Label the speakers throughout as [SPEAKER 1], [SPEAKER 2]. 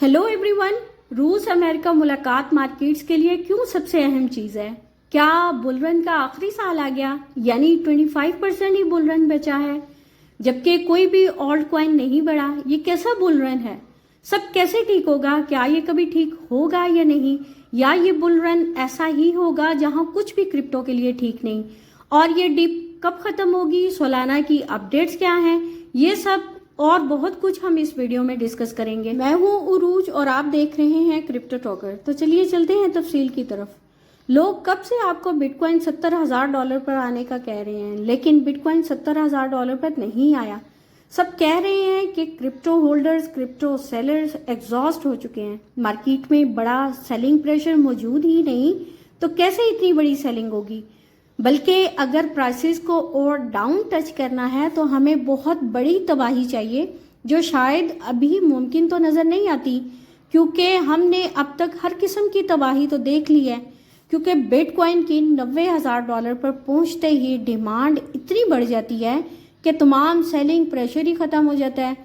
[SPEAKER 1] Hello everyone. रूस America मुलाकात markets के लिए क्यों सबसे अहम चीज है? क्या बुल रन का आखिरी साल आ गया, यानी 25% ही बुल रन बचा है, जबकि कोई भी ऑल्ट कॉइन नहीं बढ़ा? ये कैसा बुल रन है? सब कैसे ठीक होगा? क्या ये कभी ठीक होगा या नहीं? या ये बुल रन ऐसा ही होगा जहां कुछ भी क्रिप्टो के लिए ठीक नहीं? और ये डिप कब खत्म होगी? सोलाना की अपडेट्स क्या हैं? ये सब और बहुत कुछ हम इस वीडियो में डिस्कस करेंगे। मैं हूं उरूज और आप देख रहे हैं क्रिप्टो टॉकर। तो चलिए चलते हैं तफसील की तरफ। लोग कब से आपको बिटकॉइन $70,000 पर आने का कह रहे हैं, लेकिन बिटकॉइन $70,000 पर नहीं आया। सब कह रहे हैं कि crypto holders, crypto sellers exhaust हो चुके हैं। मार्केट में बड़ा सेलिंग प्रेशर मौजूद ही नहीं, तो कैसे इतनी बड़ी सेलिंग होगी? बल्कि अगर प्राइसेस को और डाउन टच करना है तो हमें बहुत बड़ी तबाही चाहिए, जो शायद अभी मुमकिन तो नज़र नहीं आती, क्योंकि हमने अब तक हर किस्म की तबाही तो देख ली है। क्योंकि बिटकॉइन की $90,000 पर पहुंचते ही डिमांड इतनी बढ़ जाती है कि तमाम सेलिंग प्रेशर ही ख़त्म हो जाता है।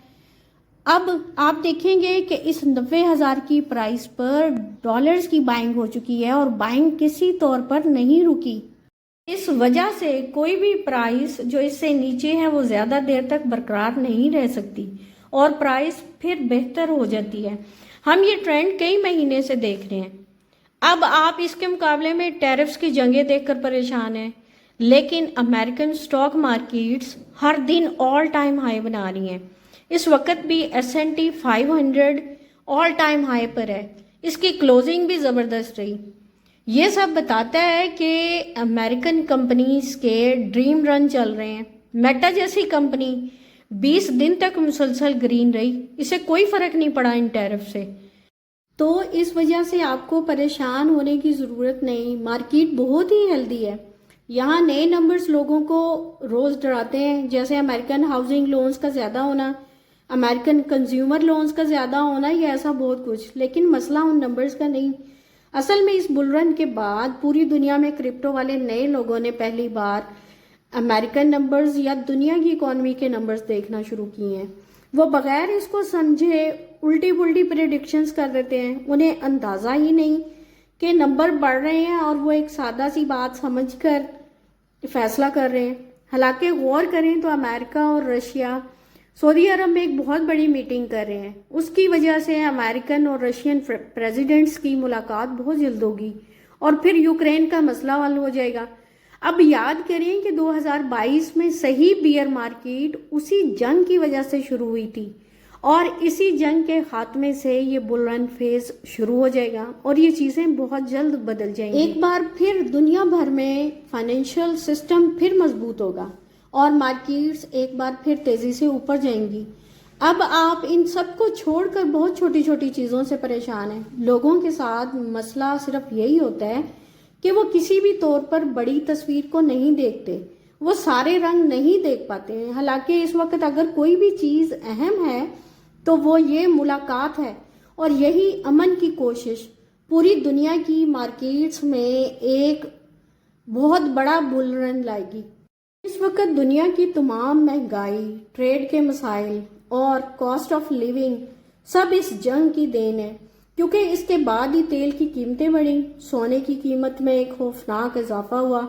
[SPEAKER 1] अब आप देखेंगे कि इस 90,000 की प्राइस पर डॉलर्स की बाइंग हो चुकी है और बाइंग किसी तौर पर नहीं रुकी। इस वजह से कोई भी प्राइस जो इससे नीचे है वो ज़्यादा देर तक बरकरार नहीं रह सकती और प्राइस फिर बेहतर हो जाती है। हम ये ट्रेंड कई महीने से देख रहे हैं। अब आप इसके मुकाबले में टैरिफ्स की जंगें देखकर परेशान हैं, लेकिन अमेरिकन स्टॉक मार्केट्स हर दिन ऑल टाइम हाई बना रही हैं। इस वक्त भी S&P 500 ऑल टाइम हाई पर है। इसकी क्लोजिंग भी ज़बरदस्त रही। ये सब बताता है कि अमेरिकन कंपनीज के ड्रीम रन चल रहे हैं। मेटा जैसी कंपनी 20 दिन तक मुसलसल ग्रीन रही, इसे कोई फर्क नहीं पड़ा इन टैरिफ से। तो इस वजह से आपको परेशान होने की ज़रूरत नहीं। मार्केट बहुत ही हेल्दी है। यहाँ नए नंबर्स लोगों को रोज़ डराते हैं, जैसे अमेरिकन हाउसिंग लोन्स का ज़्यादा होना, अमेरिकन कंज्यूमर लोन्स का ज़्यादा होना, या ऐसा बहुत कुछ। लेकिन मसला उन नंबर्स का नहीं। असल में इस बुल रन के बाद पूरी दुनिया में क्रिप्टो वाले नए लोगों ने पहली बार अमेरिकन नंबर्स या दुनिया की इकोनॉमी के नंबर्स देखना शुरू किए हैं। वो बगैर इसको समझे उल्टी पुल्टी प्रेडिक्शंस कर देते हैं। उन्हें अंदाज़ा ही नहीं कि नंबर बढ़ रहे हैं और वो एक सादा सी बात समझकर फैसला कर रहे हैं। हालांकि गौर करें तो अमेरिका और रशिया सऊदी अरब में एक बहुत बड़ी मीटिंग कर रहे हैं। उसकी वजह से अमेरिकन और रशियन प्रेसिडेंट्स की मुलाकात बहुत जल्द होगी और फिर यूक्रेन का मसला हल हो जाएगा। अब याद करें कि 2022 में सही बियर मार्केट उसी जंग की वजह से शुरू हुई थी और इसी जंग के खात्मे से ये बुल रन फेज शुरू हो जाएगा और ये चीज़ें बहुत जल्द बदल जाएंगी। एक बार फिर दुनिया भर में फाइनेंशियल सिस्टम फिर मजबूत होगा और मार्केट्स एक बार फिर तेजी से ऊपर जाएंगी। अब आप इन सब को छोड़कर बहुत छोटी छोटी चीज़ों से परेशान हैं। लोगों के साथ मसला सिर्फ यही होता है कि वो किसी भी तौर पर बड़ी तस्वीर को नहीं देखते, वो सारे रंग नहीं देख पाते हैं। हालांकि इस वक्त अगर कोई भी चीज़ अहम है तो वो ये मुलाकात है और यही अमन की कोशिश पूरी दुनिया की मार्केट्स में एक बहुत बड़ा बुल रन लाएगी। इस वक्त दुनिया की तमाम महंगाई, ट्रेड के मसाइल और कॉस्ट ऑफ लिविंग सब इस जंग की देन है, क्योंकि इसके बाद ही तेल की कीमतें बढ़ी, सोने की कीमत में एक खौफनाक इजाफा हुआ,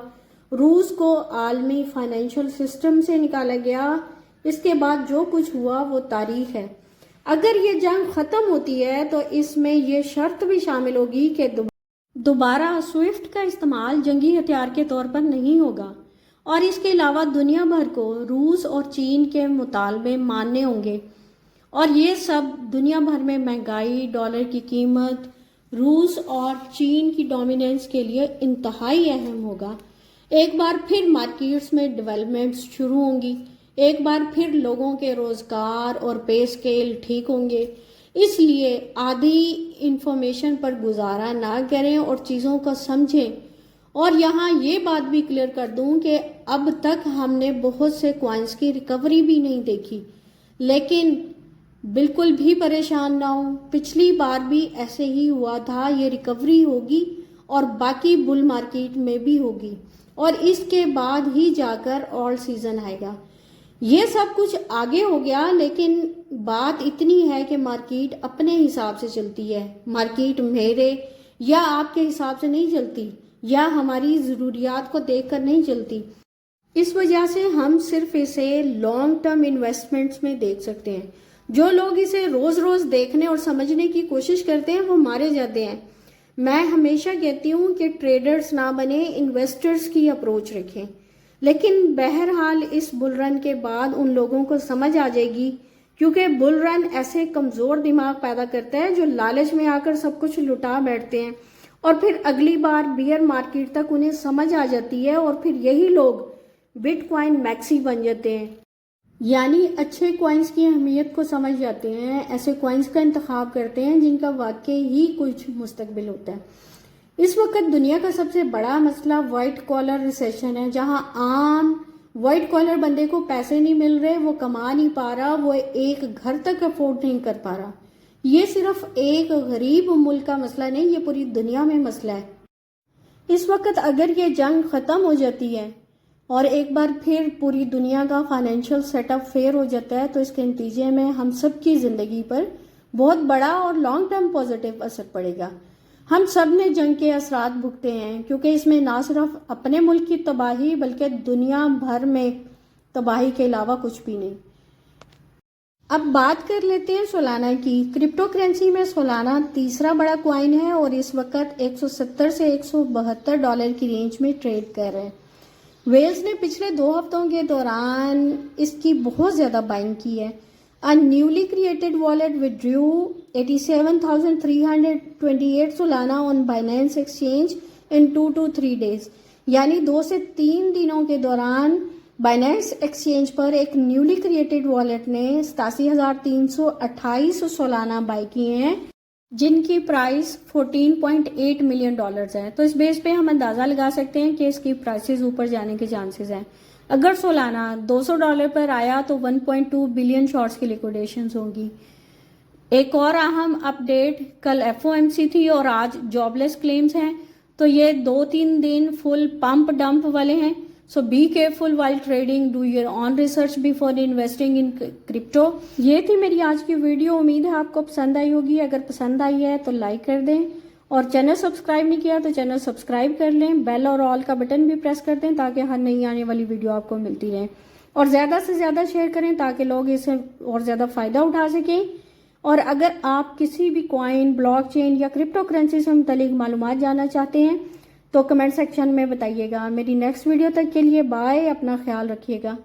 [SPEAKER 1] रूस को आलमी फाइनेंशियल सिस्टम से निकाला गया। इसके बाद जो कुछ हुआ वो तारीख है। अगर ये जंग ख़त्म होती है तो इसमें ये शर्त भी शामिल होगी कि दोबारा स्विफ्ट का इस्तेमाल जंगी हथियार के तौर पर नहीं होगा और इसके अलावा दुनिया भर को रूस और चीन के मुतालबे मानने होंगे। और ये सब दुनिया भर में महंगाई, डॉलर की कीमत, रूस और चीन की डोमिनेंस के लिए इंतहाई अहम होगा। एक बार फिर मार्केट्स में डेवलपमेंट्स शुरू होंगी, एक बार फिर लोगों के रोज़गार और पे स्केल ठीक होंगे। इसलिए आधी इंफॉर्मेशन पर गुजारा ना करें और चीज़ों को समझें। और यहाँ ये बात भी क्लियर कर दूं कि अब तक हमने बहुत से कॉइन्स की रिकवरी भी नहीं देखी, लेकिन बिल्कुल भी परेशान ना हो। पिछली बार भी ऐसे ही हुआ था। ये रिकवरी होगी और बाकी बुल मार्केट में भी होगी और इसके बाद ही जाकर ऑल सीजन आएगा। یہ سب کچھ آگے ہو گیا، لیکن بات اتنی ہے کہ مارکیٹ اپنے حساب سے چلتی ہے. مارکیٹ میرے یا آپ کے حساب سے نہیں چلتی، یا ہماری ضروریات کو دیکھ کر نہیں چلتی. اس وجہ سے ہم صرف اسے لانگ ٹرم انویسٹمنٹس میں دیکھ سکتے ہیں. جو لوگ اسے روز روز دیکھنے اور سمجھنے کی کوشش کرتے ہیں وہ مارے جاتے ہیں. میں ہمیشہ کہتی ہوں کہ ٹریڈرز نہ بنے، انویسٹرز کی اپروچ رکھیں. لیکن بہرحال اس بل رن کے بعد ان لوگوں کو سمجھ آ جائے گی، کیونکہ بل رن ایسے کمزور دماغ پیدا کرتا ہے جو لالچ میں آ کر سب کچھ لٹا بیٹھتے ہیں، اور پھر اگلی بار بیئر مارکیٹ تک انہیں سمجھ آ جاتی ہے، اور پھر یہی لوگ بٹ کوائن میکسی بن جاتے ہیں. یعنی اچھے کوائنز کی اہمیت کو سمجھ جاتے ہیں، ایسے کوائنز کا انتخاب کرتے ہیں جن کا واقعی ہی کچھ مستقبل ہوتا ہے. اس وقت دنیا کا سب سے بڑا مسئلہ وائٹ کالر ریسیشن ہے، جہاں عام وائٹ کالر بندے کو پیسے نہیں مل رہے، وہ کما نہیں پا رہا، وہ ایک گھر تک افورڈ نہیں کر پا رہا. یہ صرف ایک غریب ملک کا مسئلہ نہیں، یہ پوری دنیا میں مسئلہ ہے. اس وقت اگر یہ جنگ ختم ہو جاتی ہے اور ایک بار پھر پوری دنیا کا فائنینشیل سیٹ اپ فیئر ہو جاتا ہے، تو اس کے نتیجے میں ہم سب کی زندگی پر بہت بڑا اور لانگ ٹرم پازیٹیو اثر پڑے گا. ہم سب نے جنگ کے اثرات بھگتے ہیں، کیونکہ اس میں نہ صرف اپنے ملک کی تباہی بلکہ دنیا بھر میں تباہی کے علاوہ کچھ بھی نہیں. اب بات کر لیتے ہیں سولانا کی. کرپٹو کرنسی میں سولانا تیسرا بڑا کوائن ہے اور اس وقت 170 سے $172 کی رینج میں ٹریڈ کر رہے ہیں. ویلز نے پچھلے 2 ہفتوں کے دوران اس کی بہت زیادہ بائنگ کی ہے. A newly created wallet withdrew 87,328 Solana on Binance Exchange in 2 to 3 days. یعنی 2 سے 3 دنوں کے دوران بائنینس ایکسچینج پر ایک نیولی کریٹڈ والیٹ نے 87,328 سولانا بائی کیے ہیں، جن کی پرائس $14.8 ملین ہے. تو اس بیس پہ ہم اندازہ لگا سکتے ہیں کہ اس کی پرائسز اوپر جانے کے چانسز ہیں. اگر سولانا $200 پر آیا تو 1.2 بلین شارٹس کی لیکوڈیشنز ہوں گی. ایک اور اہم اپڈیٹ، کل FOMC تھی اور آج جاب لیس کلیمز ہیں، تو یہ 2-3 دن فل پمپ ڈمپ والے ہیں. So be careful while trading. Do your own research before investing in crypto. یہ تھی میری آج کی ویڈیو. امید ہے آپ کو پسند آئی ہوگی. اگر پسند آئی ہے تو لائک کر دیں، اور چینل سبسکرائب نہیں کیا تو چینل سبسکرائب کر لیں. بیل اور آل کا بٹن بھی پریس کر دیں تاکہ ہر نئی آنے والی ویڈیو آپ کو ملتی رہے. اور زیادہ سے زیادہ شیئر کریں تاکہ لوگ اسے اور زیادہ فائدہ اٹھا سکیں. اور اگر آپ کسی بھی کوائن، بلاک چین یا کرپٹو کرنسی سے متعلق معلومات جاننا چاہتے ہیں تو کمنٹ سیکشن میں بتائیے گا. میری نیکسٹ ویڈیو تک کے لیے بائے. اپنا خیال رکھیے گا.